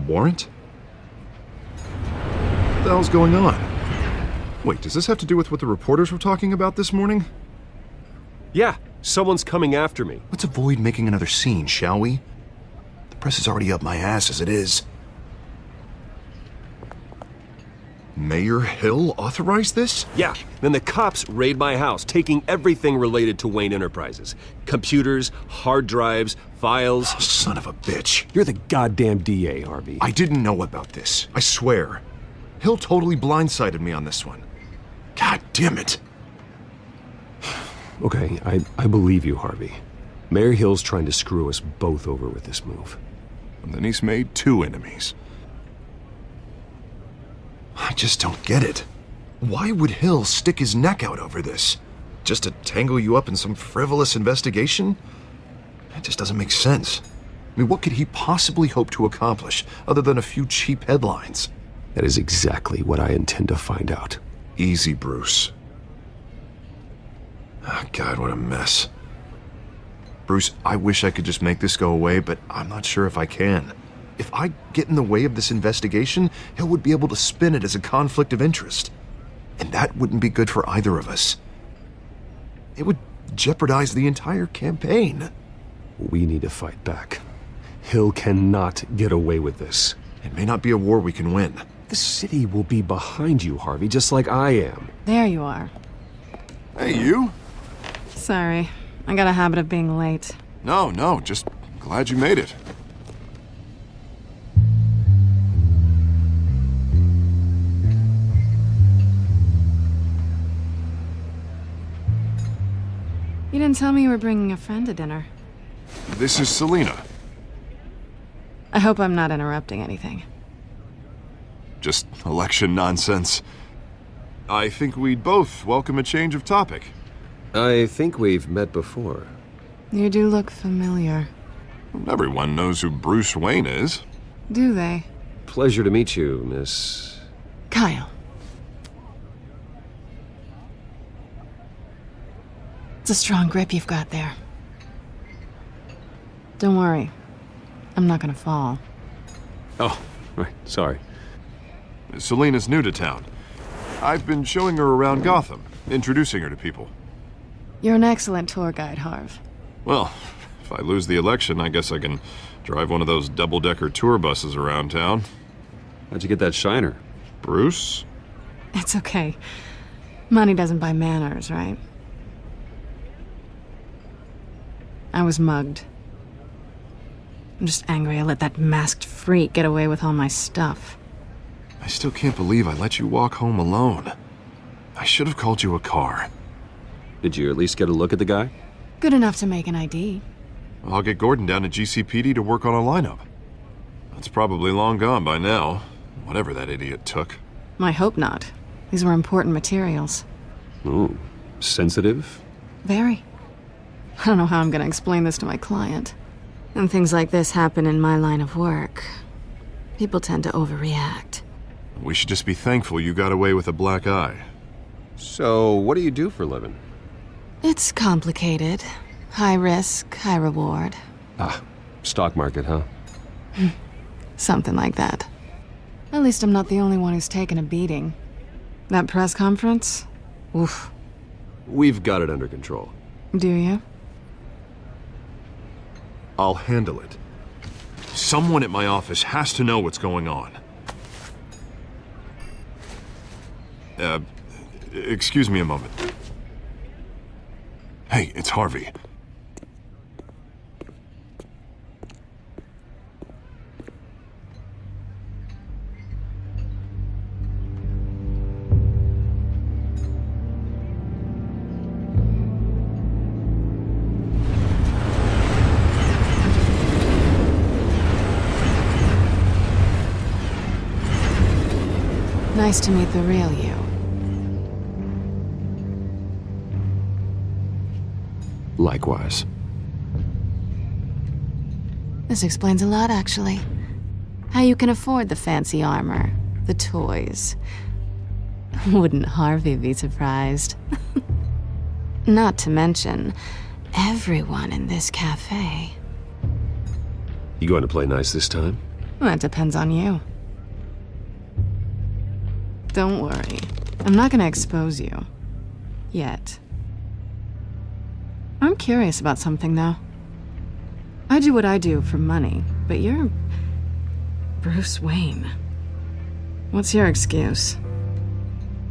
warrant? What the hell's going on? Wait, does this have to do with what the reporters were talking about this morning? Yeah, someone's coming after me. Let's avoid making another scene, shall we? The press is already up my ass as it is. Mayor Hill authorized this? Yeah, then the cops raid my house, taking everything related to Wayne Enterprises. Computers, hard drives, files. Oh, son of a bitch. You're the goddamn DA, Harvey. I didn't know about this. I swear. Hill totally blindsided me on this one. God damn it. Okay, I believe you, Harvey. Mayor Hill's trying to screw us both over with this move. And then he's made 2 enemies. I just don't get it. Why would Hill stick his neck out over this? Just to tangle you up in some frivolous investigation? It just doesn't make sense. I mean, what could he possibly hope to accomplish other than a few cheap headlines? That is exactly what I intend to find out. Easy, Bruce. Oh, God, what a mess. Bruce, I wish I could just make this go away, but I'm not sure if I can. If I get in the way of this investigation, Hill would be able to spin it as a conflict of interest. And that wouldn't be good for either of us. It would jeopardize the entire campaign. We need to fight back. Hill cannot get away with this. It may not be a war we can win. The city will be behind you, Harvey, just like I am. There you are. Hey, you? Sorry, I got a habit of being late. No, just glad you made it. You didn't tell me you were bringing a friend to dinner. This is Selina. I hope I'm not interrupting anything. Just election nonsense. I think we'd both welcome a change of topic. I think we've met before. You do look familiar. Everyone knows who Bruce Wayne is. Do they? Pleasure to meet you, Miss... Kyle. It's a strong grip you've got there. Don't worry. I'm not gonna fall. Oh, right, sorry. Selina's new to town. I've been showing her around Gotham, introducing her to people. You're an excellent tour guide, Harv. Well, if I lose the election, I guess I can drive one of those double-decker tour buses around town. How'd you get that shiner? Bruce? It's okay. Money doesn't buy manners, right? I was mugged. I'm just angry I let that masked freak get away with all my stuff. I still can't believe I let you walk home alone. I should have called you a car. Did you at least get a look at the guy? Good enough to make an ID. I'll get Gordon down to GCPD to work on a lineup. That's probably long gone by now, whatever that idiot took. I hope not. These were important materials. Ooh, sensitive? Very. I don't know how I'm gonna explain this to my client. And things like this happen in my line of work. People tend to overreact. We should just be thankful you got away with a black eye. So, what do you do for a living? It's complicated. High risk, high reward. Ah, stock market, huh? Something like that. At least I'm not the only one who's taken a beating. That press conference? Oof. We've got it under control. Do you? I'll handle it. Someone at my office has to know what's going on. Excuse me a moment. Hey, it's Harvey. Nice to meet the real you. Likewise. This explains a lot, actually. How you can afford the fancy armor, the toys. Wouldn't Harvey be surprised? Not to mention, everyone in this cafe. You going to play nice this time? That depends on you. Don't worry. I'm not gonna expose you. Yet. I'm curious about something, though. I do what I do for money, but you're... Bruce Wayne. What's your excuse?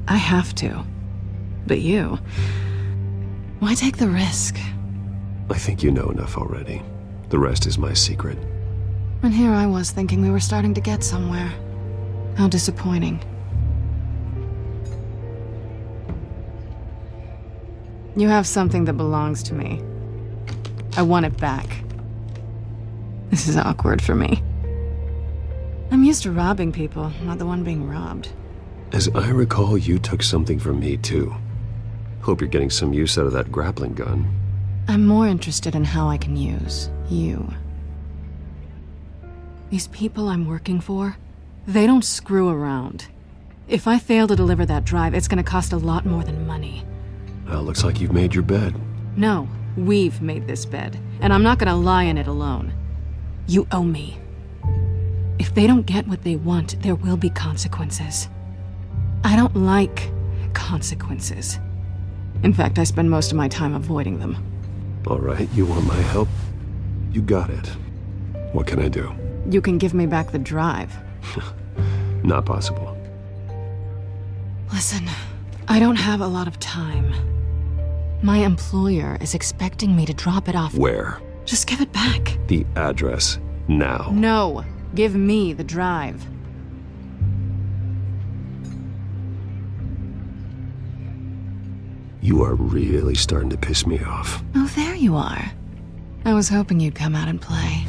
I have to. But you... Why take the risk? I think you know enough already. The rest is my secret. And here I was thinking we were starting to get somewhere. How disappointing. You have something that belongs to me. I want it back. This is awkward for me. I'm used to robbing people, not the one being robbed. As I recall, you took something from me, too. Hope you're getting some use out of that grappling gun. I'm more interested in how I can use you. These people I'm working for, they don't screw around. If I fail to deliver that drive, it's gonna cost a lot more than money. Well, looks like you've made your bed. No, we've made this bed, and I'm not gonna lie in it alone. You owe me. If they don't get what they want, there will be consequences. I don't like consequences. In fact, I spend most of my time avoiding them. All right, you want my help? You got it. What can I do? You can give me back the drive. Not possible. Listen, I don't have a lot of time. My employer is expecting me to drop it off. Where? Just give it back. The address, now. No, give me the drive. You are really starting to piss me off. Oh, there you are. I was hoping you'd come out and play.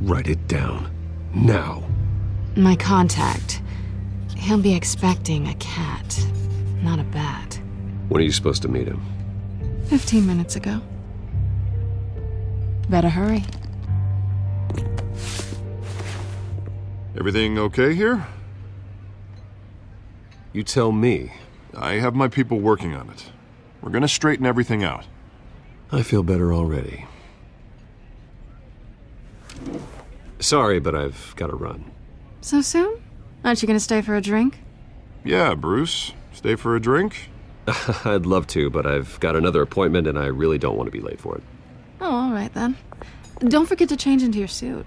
Write it down. Now. My contact. He'll be expecting a cat, not a bat. When are you supposed to meet him? 15 minutes ago. Better hurry. Everything okay here? You tell me. I have my people working on it. We're gonna straighten everything out. I feel better already. Sorry, but I've got to run. So soon? Aren't you gonna stay for a drink? Yeah, Bruce. Stay for a drink? I'd love to, but I've got another appointment and I really don't want to be late for it. Oh, all right then. Don't forget to change into your suit.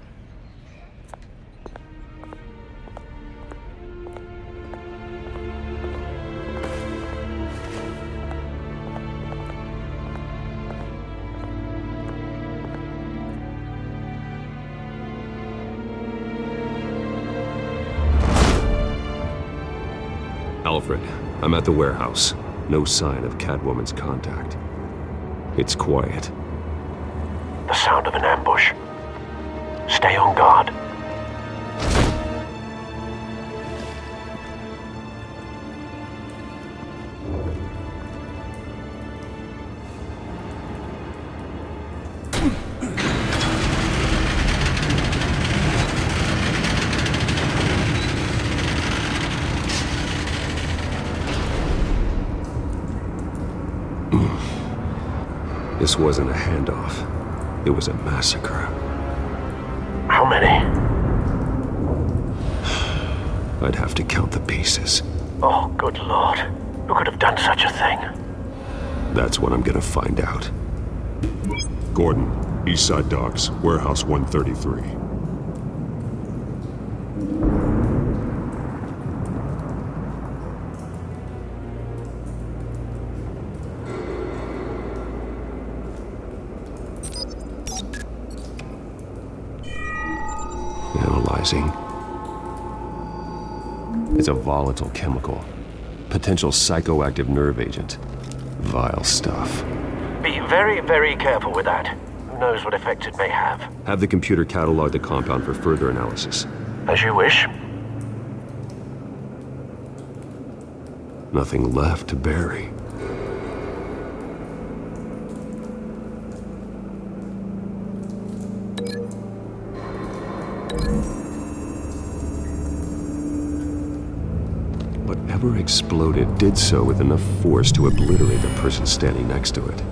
Alfred, I'm at the warehouse. No sign of Catwoman's contact. It's quiet. The sound of an ambush. Stay on guard. This wasn't a handoff. It was a massacre. How many? I'd have to count the pieces. Oh, good lord. Who could have done such a thing? That's what I'm gonna find out. Gordon, Eastside Docks, Warehouse 133. Analyzing. It's a volatile chemical. Potential psychoactive nerve agent. Vile stuff. Be very, very careful with that. Who knows what effect it may have. Have the computer catalog the compound for further analysis. As you wish. Nothing left to bury. Whatever exploded did so with enough force to obliterate the person standing next to it.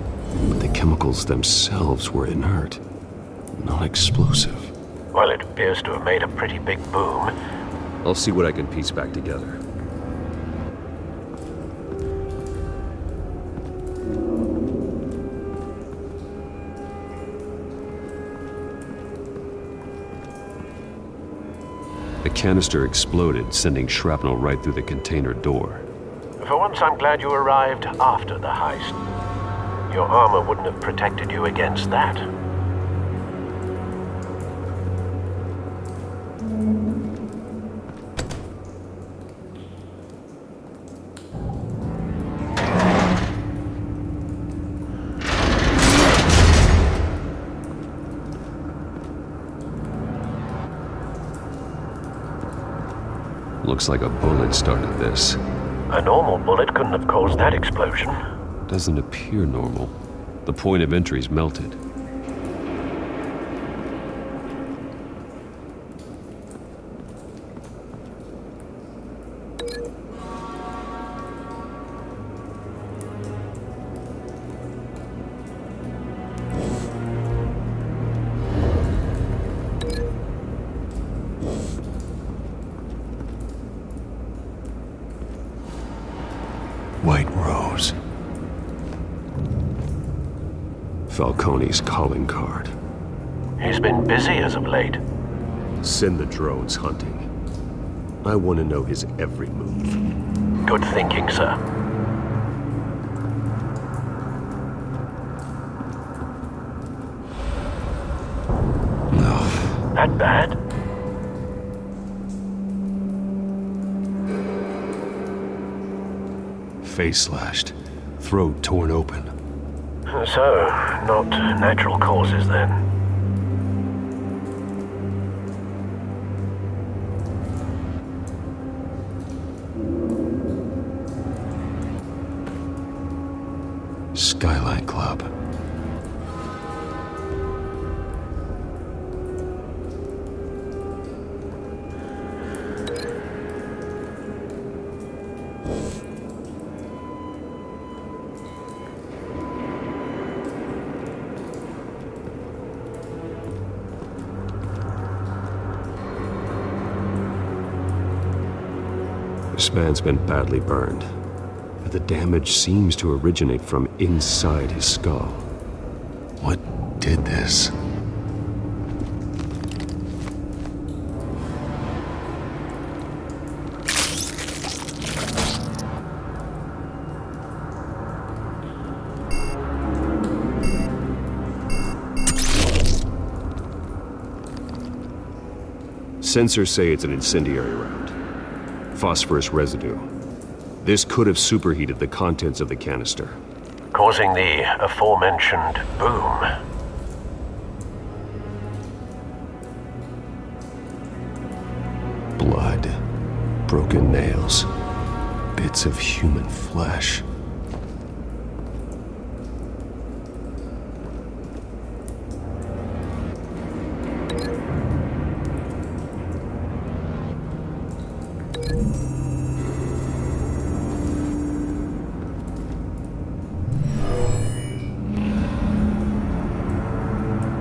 But the chemicals themselves were inert, not explosive. Well, it appears to have made a pretty big boom. I'll see what I can piece back together. The canister exploded, sending shrapnel right through the container door. For once, I'm glad you arrived after the heist. Your armor wouldn't have protected you against that. Looks like a bullet started this. A normal bullet couldn't have caused that explosion. Doesn't appear normal. The point of entry's melted. White Rose. Falcone's calling card. He's been busy as of late. Send the drones hunting. I want to know his every move. Good thinking, sir. No. That bad? Face slashed. Throat torn open. So, not natural causes then. Skyline Club. This man's been badly burned, but the damage seems to originate from inside his skull. What did this? Sensors say it's an incendiary round. Phosphorus residue. This could have superheated the contents of the canister. Causing the aforementioned boom. Blood. Broken nails. Bits of human flesh.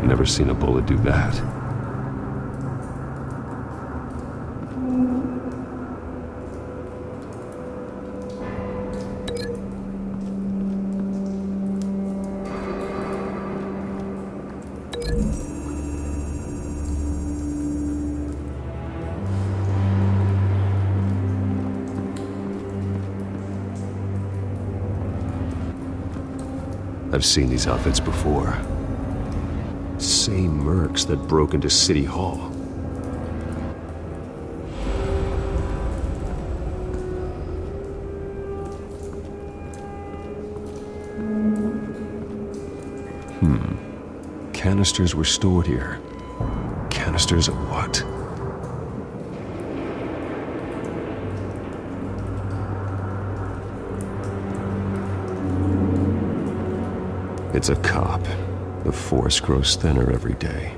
Never seen a bullet do that. I've seen these outfits before. Same mercs that broke into City Hall. Canisters were stored here. Canisters of what? It's a cop. The force grows thinner every day.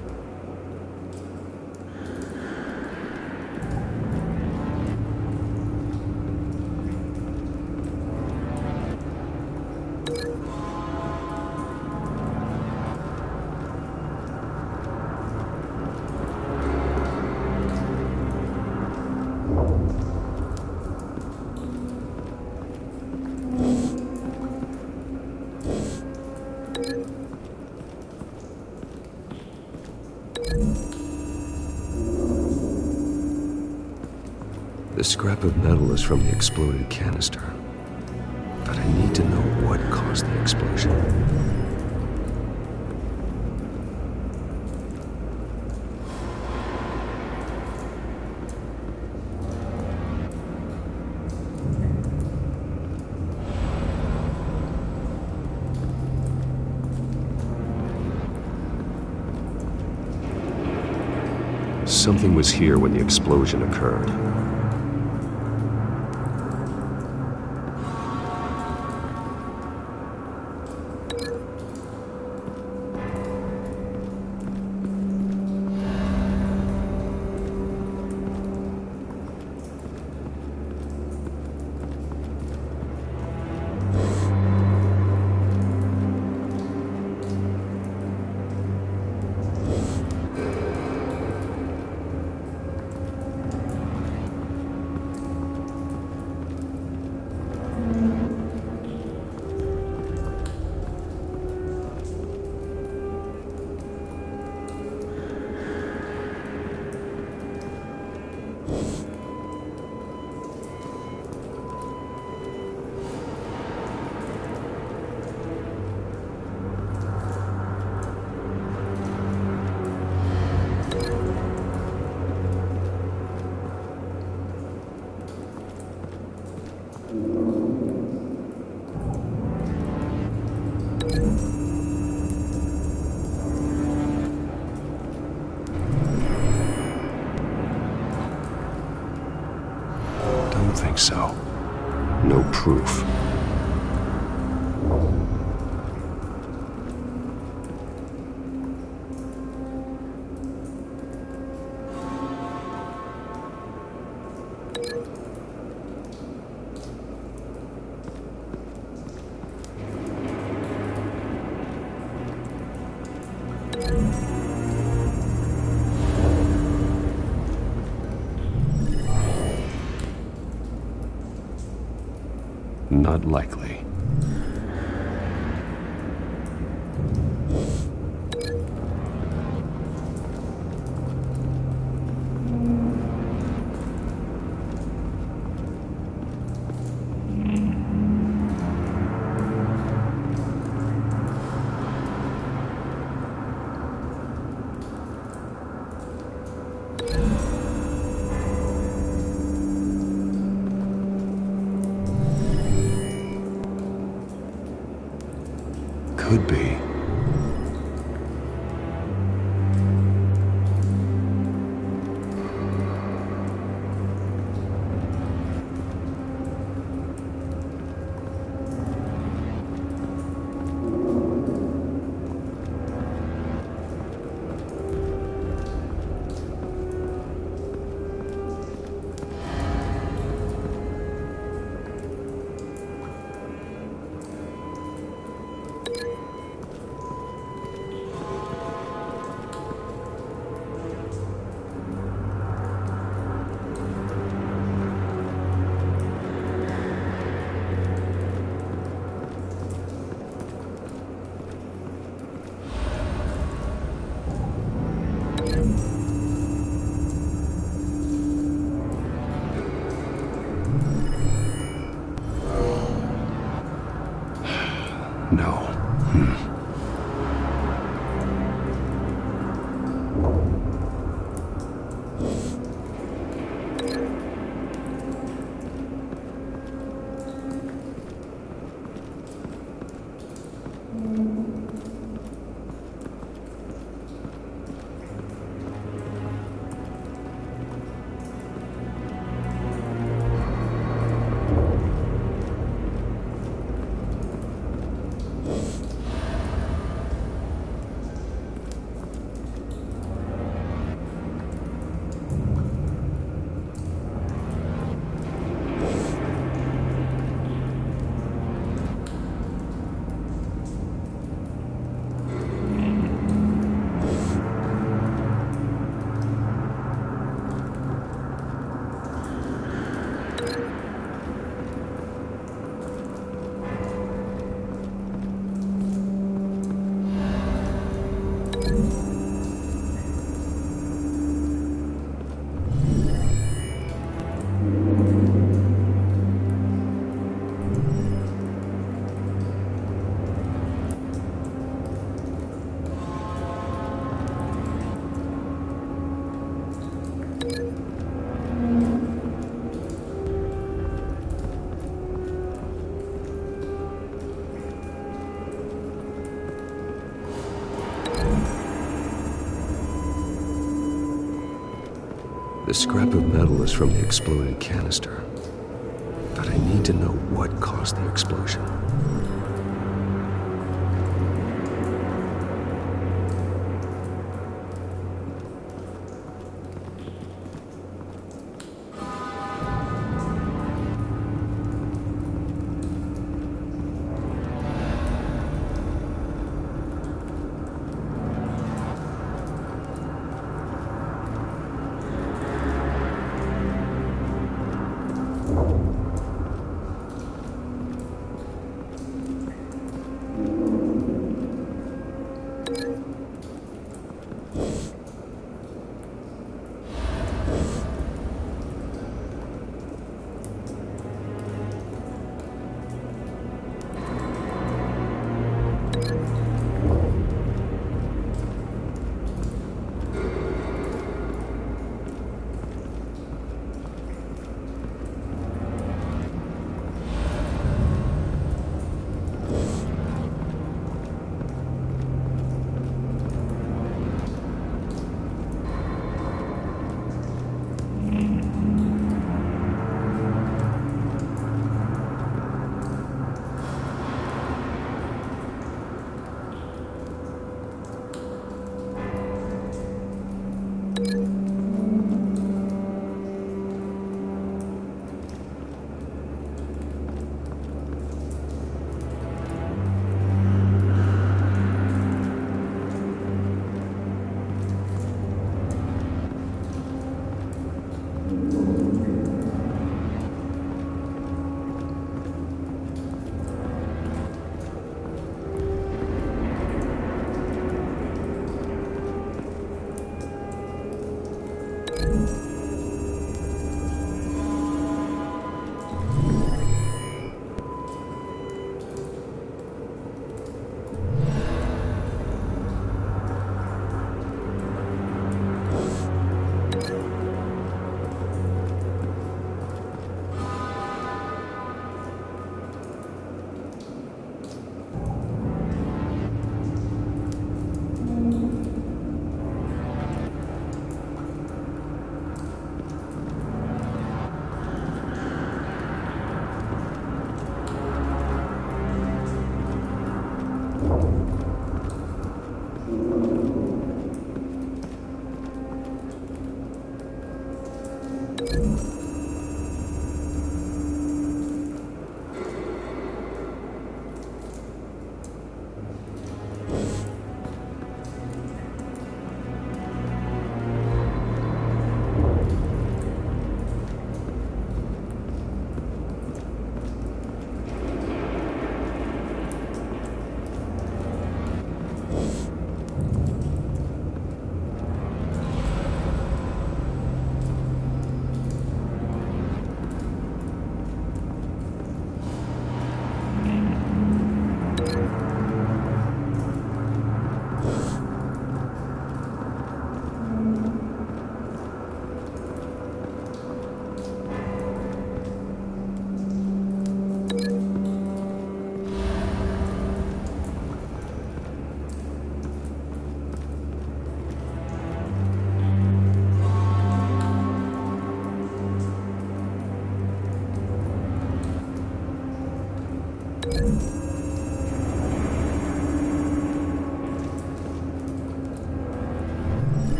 The scrap of metal is from the exploded canister. But I need to know what caused the explosion. Something was here when the explosion occurred. Don't think so. No proof. Not likely. Could be. No. The scrap of metal is from the exploded canister. But I need to know what caused the explosion.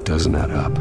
Doesn't add up.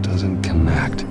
Doesn't connect.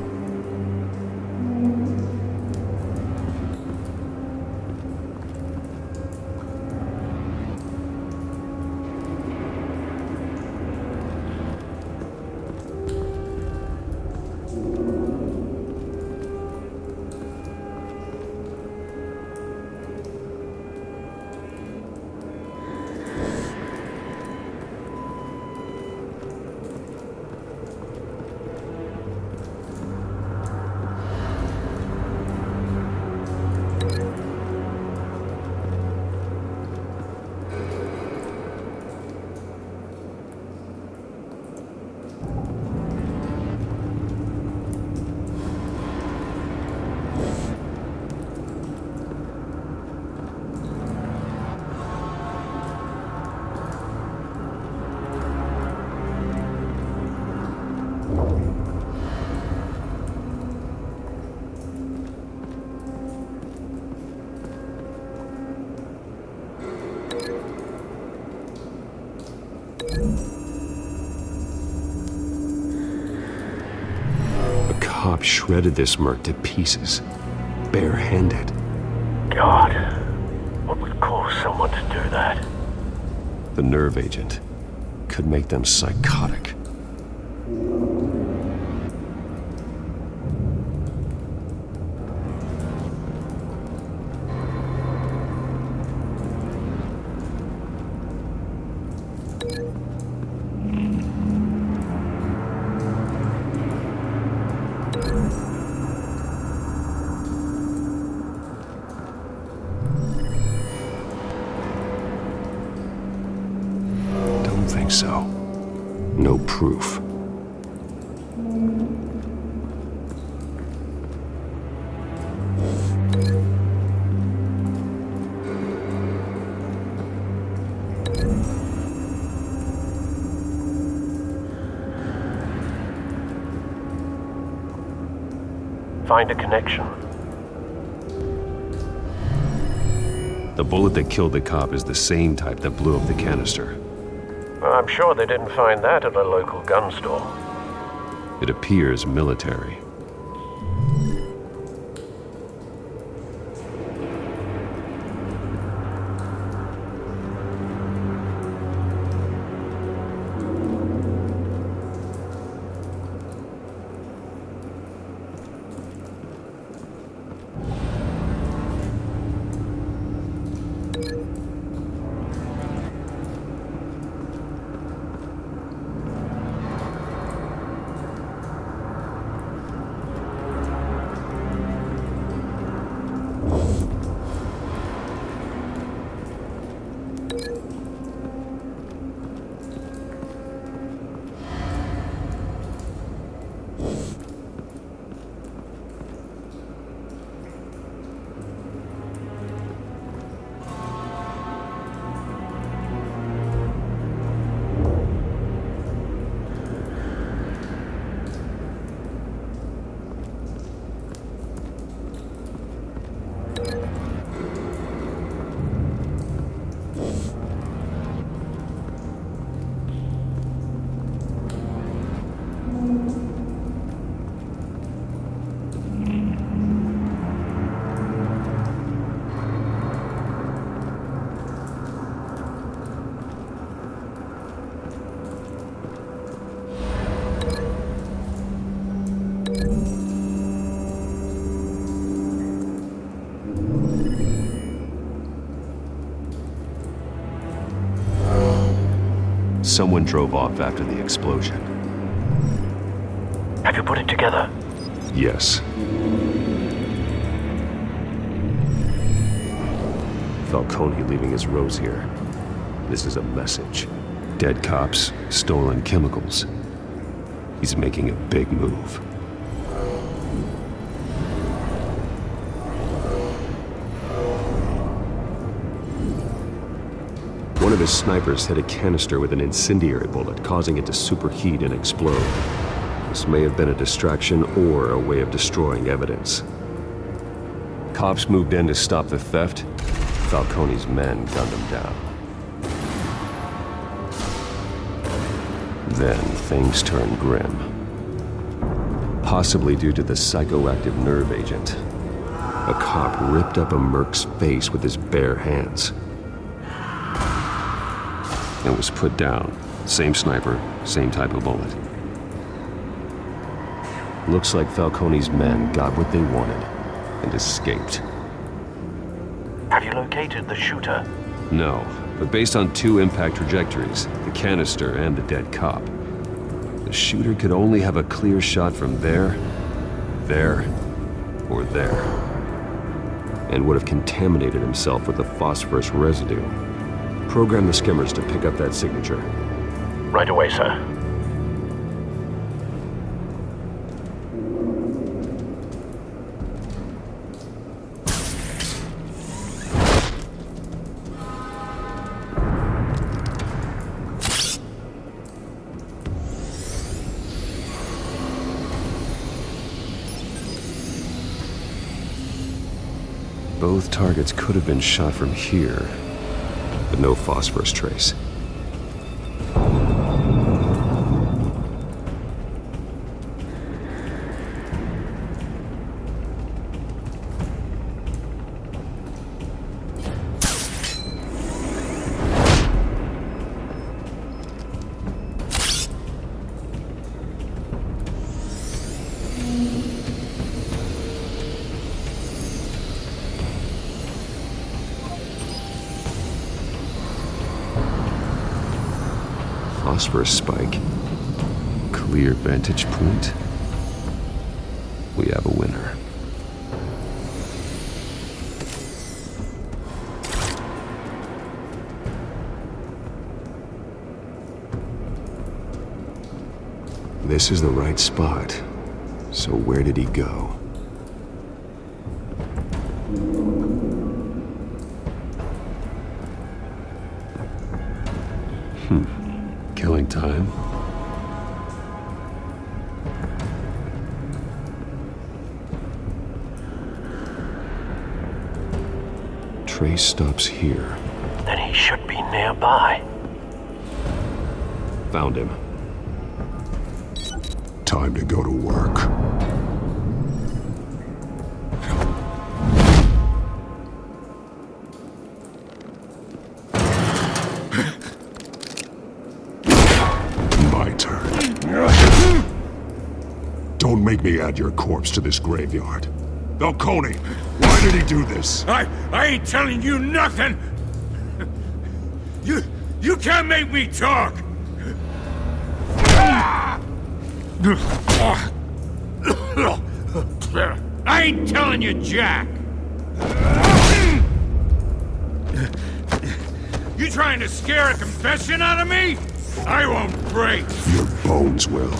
A cop shredded this merc to pieces, barehanded. God, what would cause someone to do that? The nerve agent could make them psychotic. Don't think so. No proof. Find a connection. The bullet that killed the cop is the same type that blew up the canister. I'm sure they didn't find that at a local gun store. It appears military. Someone drove off after the explosion. Have you put it together? Yes. Falcone leaving his rose here. This is a message. Dead cops, stolen chemicals. He's making a big move. One of his snipers hit a canister with an incendiary bullet, causing it to superheat and explode. This may have been a distraction or a way of destroying evidence. Cops moved in to stop the theft. Falcone's men gunned him down. Then things turned grim. Possibly due to the psychoactive nerve agent. A cop ripped up a merc's face with his bare hands. And was put down. Same sniper, same type of bullet. Looks like Falcone's men got what they wanted and escaped. Have you located the shooter? No, but based on 2 impact trajectories, the canister and the dead cop, the shooter could only have a clear shot from there, or there, and would have contaminated himself with the phosphorus residue. Program the skimmers to pick up that signature. Right away, sir. Both targets could have been shot from here, but no phosphorus trace. Phosphorus spike. Clear vantage point. We have a winner. This is the right spot. So where did he go? Killing time. Trace stops here. Then he should be nearby. Found him. Time to go to work. My turn. Don't make me add your corpse to this graveyard. Falcone, why did he do this? I ain't telling you nothing! You can't make me talk! I ain't telling you jack! You trying to scare a confession out of me? I won't break! Your bones will.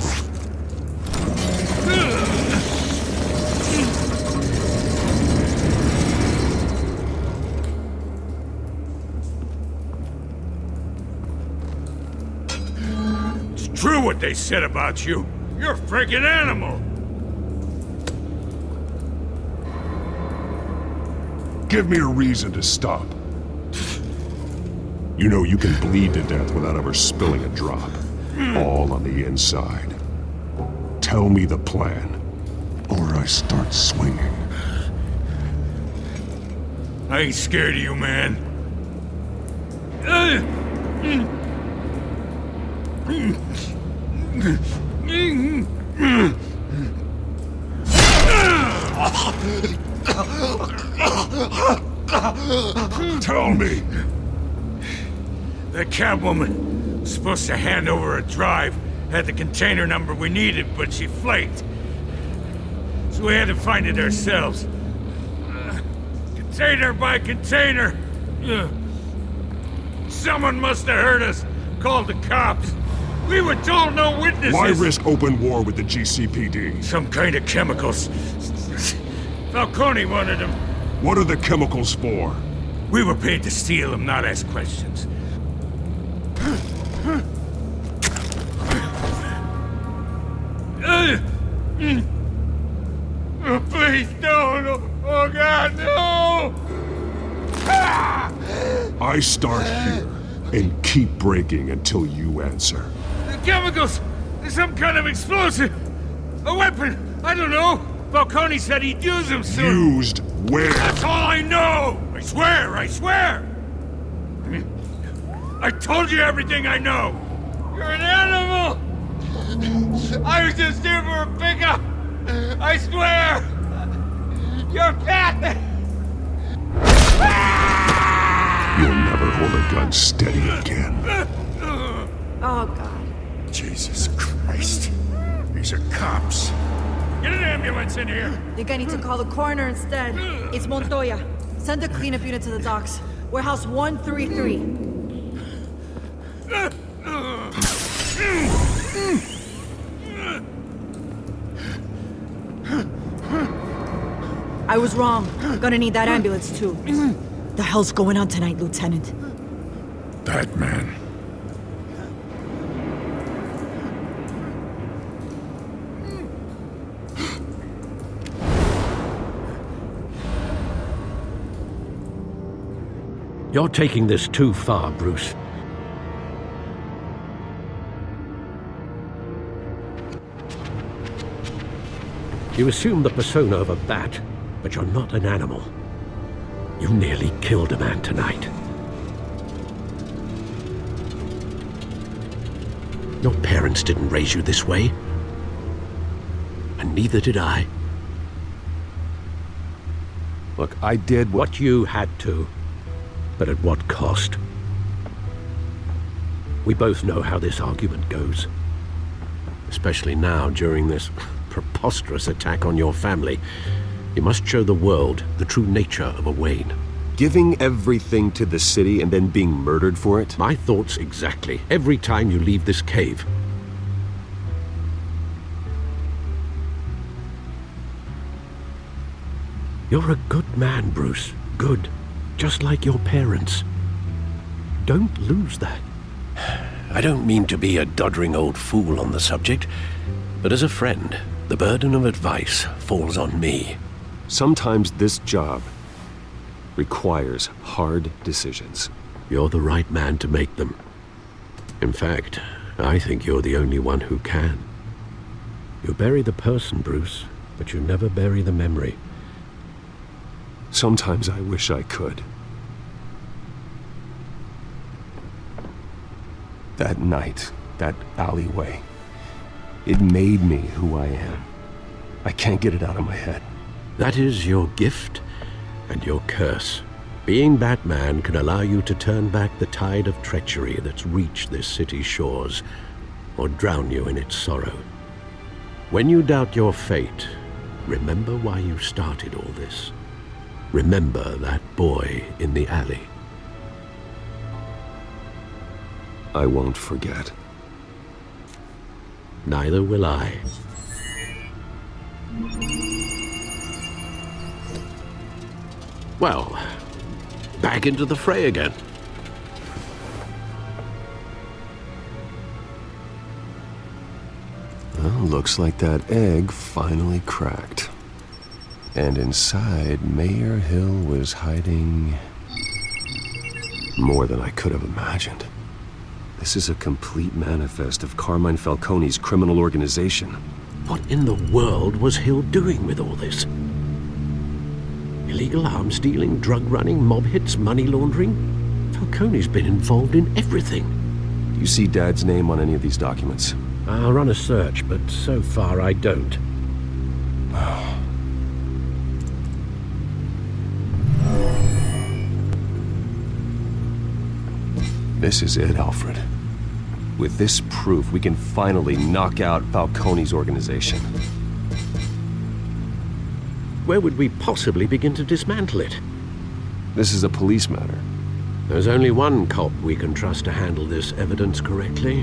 It's true what they said about you. You're a freaking animal! Give me a reason to stop. You know you can bleed to death without ever spilling a drop. All on the inside. Tell me the plan, or I start swinging. I ain't scared of you, man. Tell me! That Catwoman was supposed to hand over a drive, had the container number we needed, but she flaked. So we had to find it ourselves. Container by container, Someone must have heard us. Called the cops. We were told no witnesses. Why risk open war with the GCPD? Some kind of chemicals. Falcone wanted them. What are the chemicals for? We were paid to steal them, not ask questions. Oh, please don't. Oh, God, no! I start here and keep breaking until you answer. The chemicals! Some kind of explosive! A weapon! I don't know! Falcone said he'd use them soon! Used where? That's all I know! I swear! I swear! I told you everything I know! You're an animal! I was just here for a pickup! I swear! You're a cat! You'll never hold a gun steady again. Oh, God. Jesus Christ. These are cops. Get an ambulance in here! Think I need to call the coroner instead. It's Montoya. Send a cleanup unit to the docks. Warehouse 133. I was wrong. Gonna need that ambulance, too. The hell's going on tonight, Lieutenant? Batman. You're taking this too far, Bruce. You assume the persona of a bat, but you're not an animal. You nearly killed a man tonight. Your parents didn't raise you this way. And neither did I. Look, I did What you had to, but at what cost? We both know how this argument goes. Especially now, during this preposterous attack on your family. You must show the world the true nature of a Wayne. Giving everything to the city and then being murdered for it? My thoughts exactly, every time you leave this cave. You're a good man, Bruce. Good. Just like your parents. Don't lose that. I don't mean to be a doddering old fool on the subject, but as a friend, the burden of advice falls on me. Sometimes this job requires hard decisions. You're the right man to make them. In fact, I think you're the only one who can. You bury the person, Bruce, but you never bury the memory. Sometimes I wish I could. That night, that alleyway, it made me who I am. I can't get it out of my head. That is your gift and your curse. Being Batman can allow you to turn back the tide of treachery that's reached this city's shores, or drown you in its sorrow. When you doubt your fate, remember why you started all this. Remember that boy in the alley. I won't forget. Neither will I. Well, back into the fray again. Well, looks like that egg finally cracked. And inside, Mayor Hill was hiding more than I could have imagined. This is a complete manifest of Carmine Falcone's criminal organization. What in the world was Hill doing with all this? Illegal arms dealing, drug running, mob hits, money laundering? Falcone's been involved in everything. Do you see Dad's name on any of these documents? I'll run a search, but so far I don't. This is it, Alfred. With this proof, we can finally knock out Falcone's organization. Where would we possibly begin to dismantle it? This is a police matter. There's only one cop we can trust to handle this evidence correctly.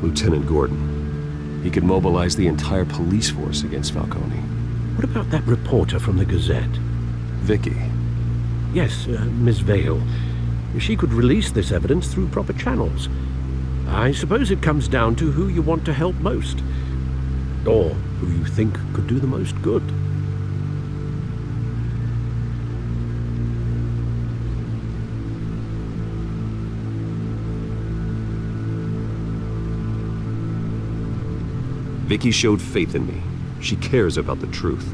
Lieutenant Gordon. He could mobilize the entire police force against Falcone. What about that reporter from the Gazette? Vicky. Yes, Miss Vale. She could release this evidence through proper channels. I suppose it comes down to who you want to help most. Or who you think could do the most good. Vicky showed faith in me. She cares about the truth.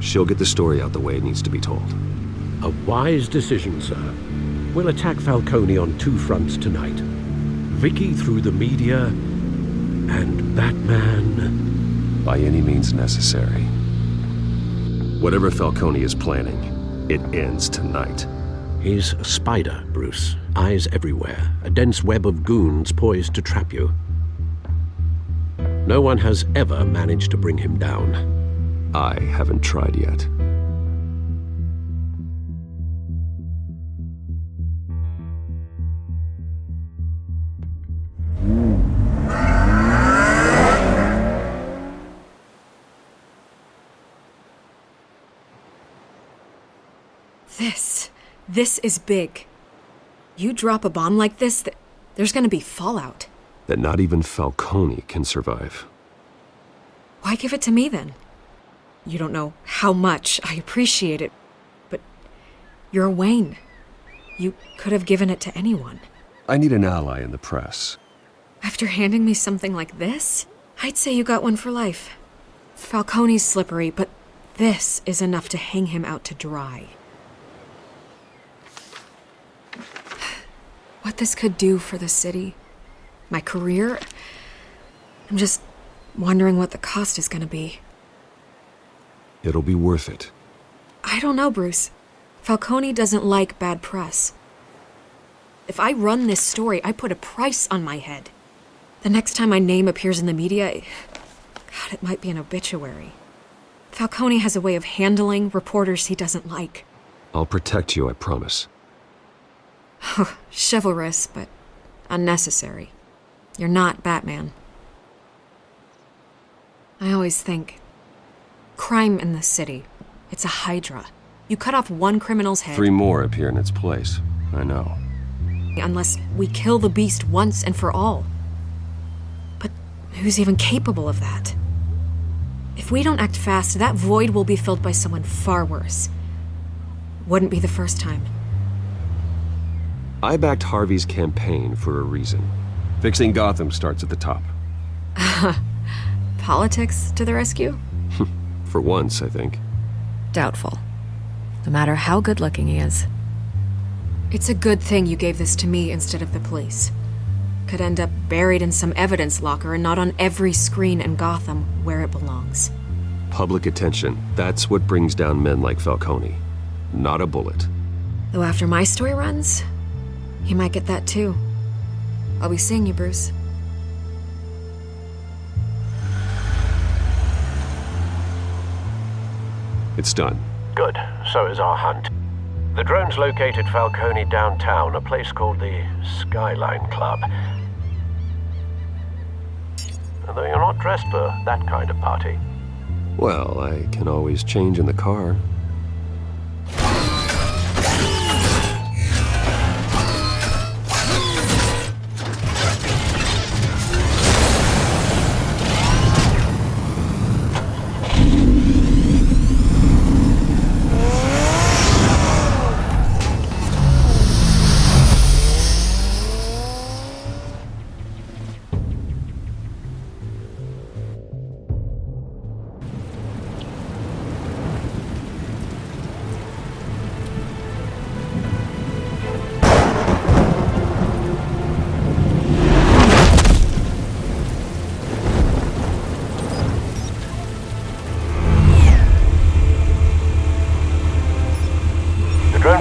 She'll get the story out the way it needs to be told. A wise decision, sir. We'll attack Falcone on two fronts tonight. Vicky through the media, and Batman... By any means necessary. Whatever Falcone is planning, it ends tonight. He's a spider, Bruce. Eyes everywhere. A dense web of goons poised to trap you. No one has ever managed to bring him down. I haven't tried yet. This is big. You drop a bomb like this, there's gonna be fallout. That not even Falcone can survive. Why give it to me then? You don't know how much I appreciate it, but you're Wayne. You could have given it to anyone. I need an ally in the press. After handing me something like this, I'd say you got one for life. Falcone's slippery, but this is enough to hang him out to dry. What this could do for the city, my career, I'm just wondering what the cost is gonna be. It'll be worth it. I don't know, Bruce. Falcone doesn't like bad press. If I run this story, I put a price on my head. The next time my name appears in the media, God, it might be an obituary. Falcone has a way of handling reporters he doesn't like. I'll protect you, I promise. Chivalrous, but unnecessary. You're not Batman. I always think, crime in the city, it's a hydra. You cut off one criminal's head... 3 more appear in its place. I know. Unless we kill the beast once and for all. But who's even capable of that? If we don't act fast, that void will be filled by someone far worse. Wouldn't be the first time. I backed Harvey's campaign for a reason. Fixing Gotham starts at the top. Politics to the rescue? For once, I think. Doubtful. No matter how good-looking he is. It's a good thing you gave this to me instead of the police. Could end up buried in some evidence locker and not on every screen in Gotham where it belongs. Public attention. That's what brings down men like Falcone. Not a bullet. Though after my story runs, you might get that too. I'll be seeing you, Bruce. It's done. Good. So is our hunt. The drone's located Falcone downtown, a place called the Skyline Club. Although you're not dressed for that kind of party. Well, I can always change in the car.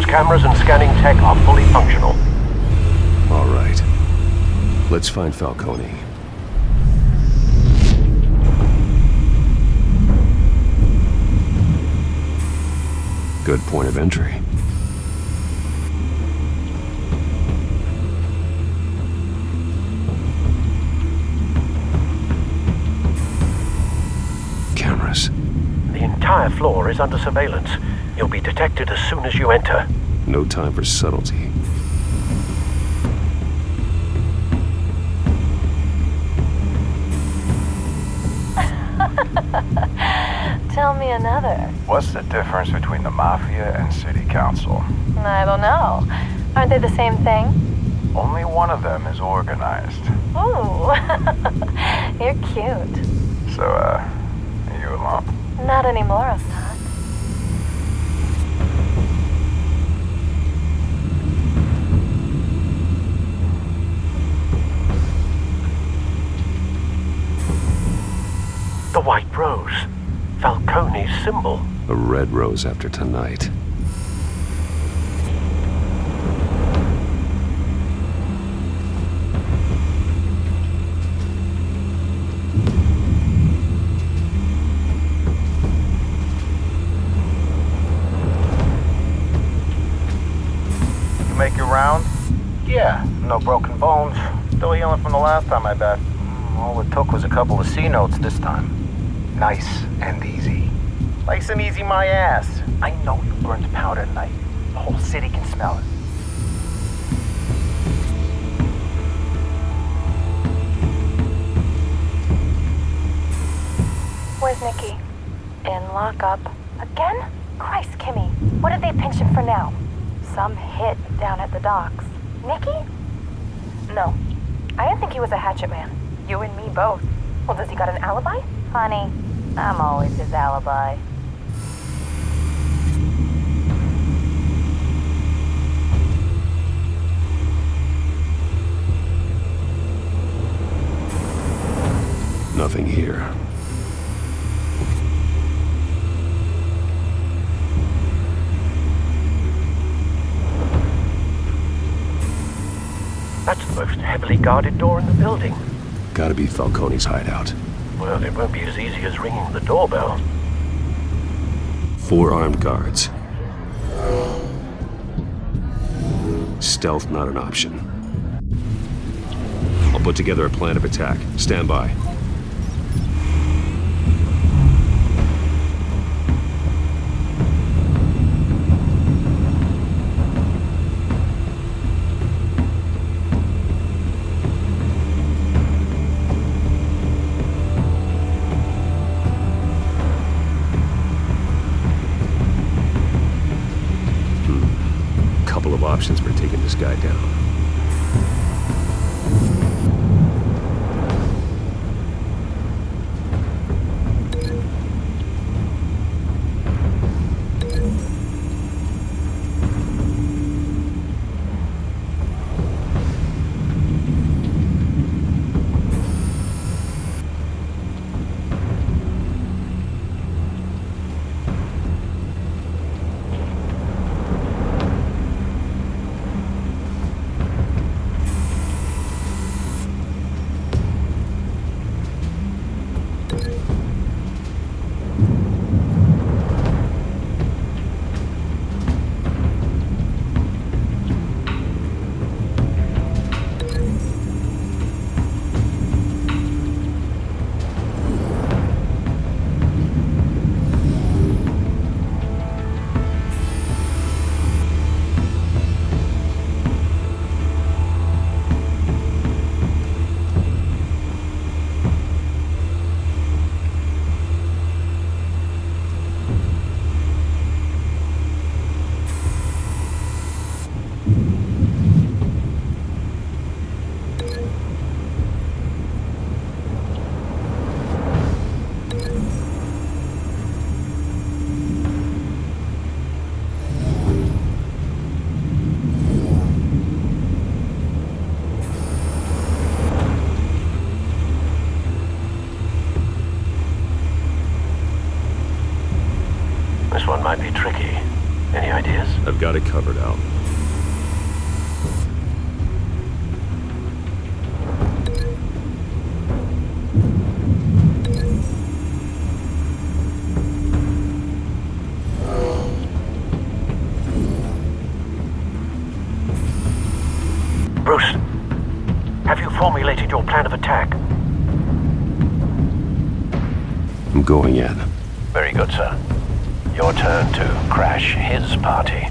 Cameras and scanning tech are fully functional. All right. Let's find Falcone. Good point of entry. cameras. The entire floor is under surveillance. You'll be detected as soon as you enter. No time for subtlety. Tell me another. What's the difference between the Mafia and City Council? I don't know. Aren't they the same thing? Only one of them is organized. Ooh, you're cute. So, are you alone? Not anymore, Ustad. The White Rose. Falcone's symbol. A red rose after tonight. You make your round? Yeah, no broken bones. Still healing from the last time, I bet. All it took was a couple of C notes this time. Nice and easy. Nice and easy my ass. I know you burned powder tonight. The whole city can smell it. Where's Nikki? In lockup. Again? Christ, Kimmy. What did they pinch him for now? Some hit down at the docks. Nikki? No. I didn't think he was a hatchet man. You and me both. Well, does he got an alibi? Honey, I'm always his alibi. Nothing here. That's the most heavily guarded door in the building. Gotta be Falcone's hideout. Well, it won't be as easy as ringing the doorbell. 4 armed guards. Stealth not an option. I'll put together a plan of attack. Stand by. Couple of options for taking this guy down. This one might be tricky. Any ideas? I've got it covered out. Bruce, have you formulated your plan of attack? I'm going in. Very good, sir. Your turn to crash his party.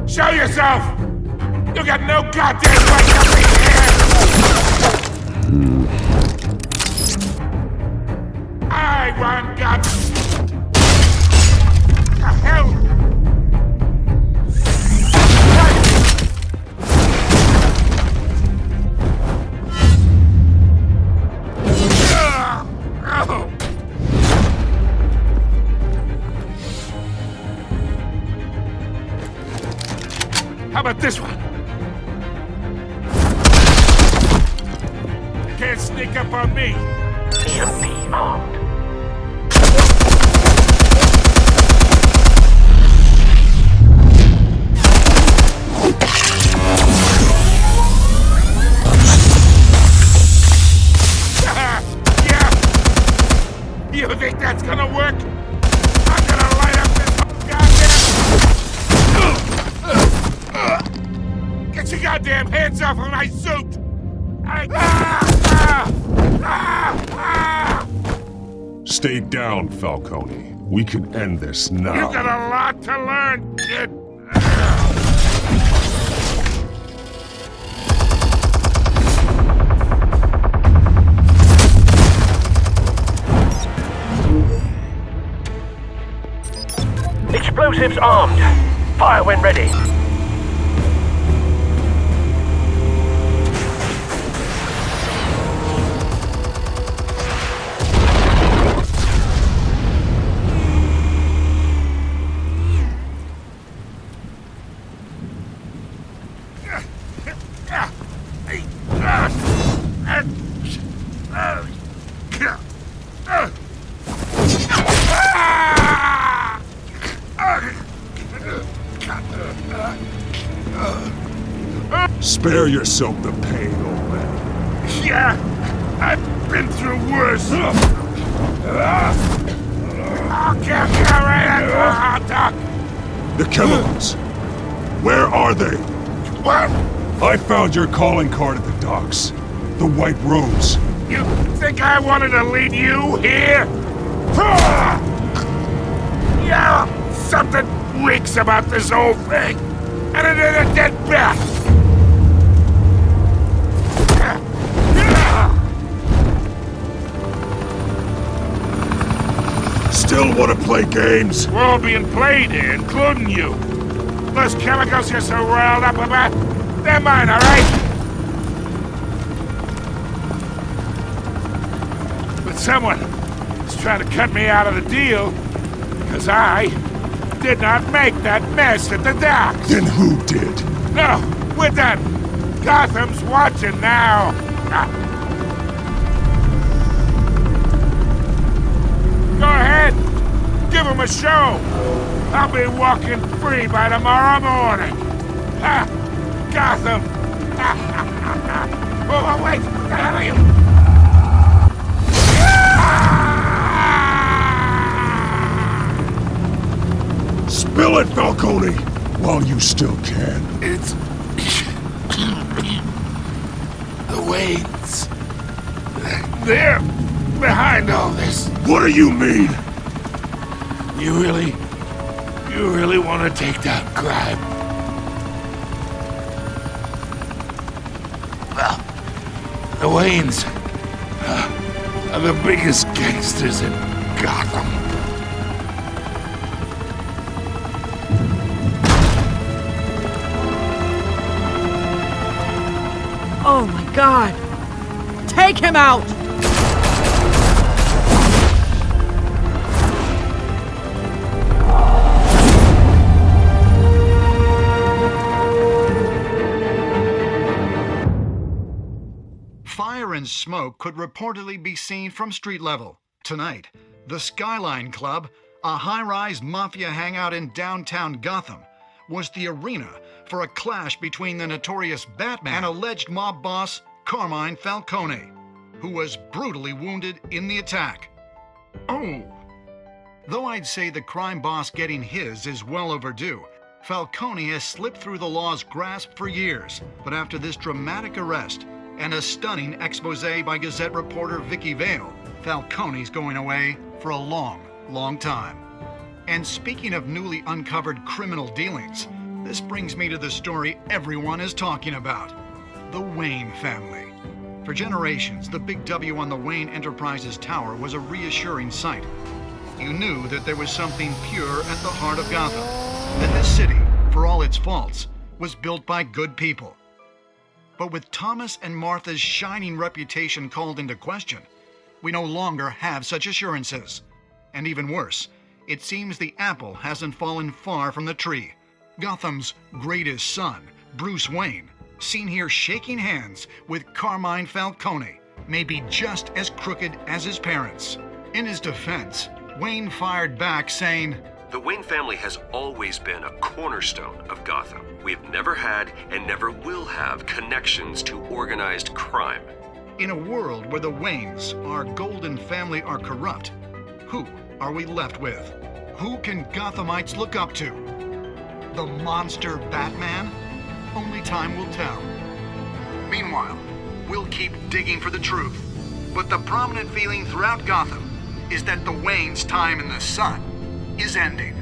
Show yourself! You got no goddamn right to be here! I want guts! The hell? How about this one? Can't sneak up on me. EMP armed. Yeah! You think that's gonna work? I'm gonna light up this goddamn... Get your goddamn hands off of my suit! Stay down, Falcone. We can end this now. You got a lot to learn, kid! Explosives armed. Fire when ready. Spare yourself the pain, old man. Yeah, I've been through worse. I'll give you right at the hot dog. The chemicals. Where are they? What? I found your calling card at the docks. The White Rose. You think I wanted to lead you here? Yeah, something reeks about this whole thing. And it is a dead bat. Still want to play games? We're all being played here, including you. Those chemicals you're so riled up about, they're mine, all right? But someone is trying to cut me out of the deal because I did not make that mess at the docks. Then who did? No, we're done. Gotham's watching now. Go ahead. Give him a show. I'll be walking free by tomorrow morning. Ha! Gotham. Oh, wait. What the hell are you? Spill it, Falcone, while you still can. It's Waynes. They're behind all this. What do you mean? You really want to take down crime? Well, the Waynes are the biggest gangsters in Gotham. Oh my god! Take him out! Fire and smoke could reportedly be seen from street level. Tonight, the Skyline Club, a high-rise mafia hangout in downtown Gotham, was the arena for a clash between the notorious Batman and alleged mob boss Carmine Falcone, who was brutally wounded in the attack. Oh! Though I'd say the crime boss getting his is well overdue, Falcone has slipped through the law's grasp for years. But after this dramatic arrest and a stunning expose by Gazette reporter Vicky Vale, Falcone's going away for a long, long time. And speaking of newly uncovered criminal dealings, this brings me to the story everyone is talking about: the Wayne family. For generations, the big W on the Wayne Enterprises tower was a reassuring sight. You knew that there was something pure at the heart of Gotham, that this city, for all its faults, was built by good people. But with Thomas and Martha's shining reputation called into question, we no longer have such assurances. And even worse, it seems the apple hasn't fallen far from the tree. Gotham's greatest son, Bruce Wayne, seen here shaking hands with Carmine Falcone, may be just as crooked as his parents. In his defense, Wayne fired back saying, "The Wayne family has always been a cornerstone of Gotham. We've never had and never will have connections to organized crime." In a world where the Waynes, our golden family, are corrupt, who are we left with? Who can Gothamites look up to? The monster Batman? Only time will tell. Meanwhile, we'll keep digging for the truth. But the prominent feeling throughout Gotham is that the Waynes' time in the sun is ending.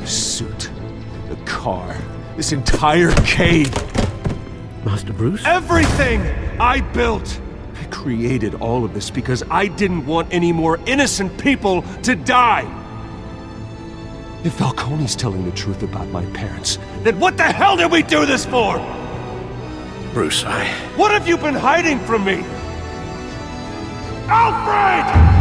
The suit, the car, this entire cave. Master Bruce? Everything I built! I created all of this because I didn't want any more innocent people to die! If Falcone's telling the truth about my parents, then what the hell did we do this for? Bruce, What have you been hiding from me? Alfred!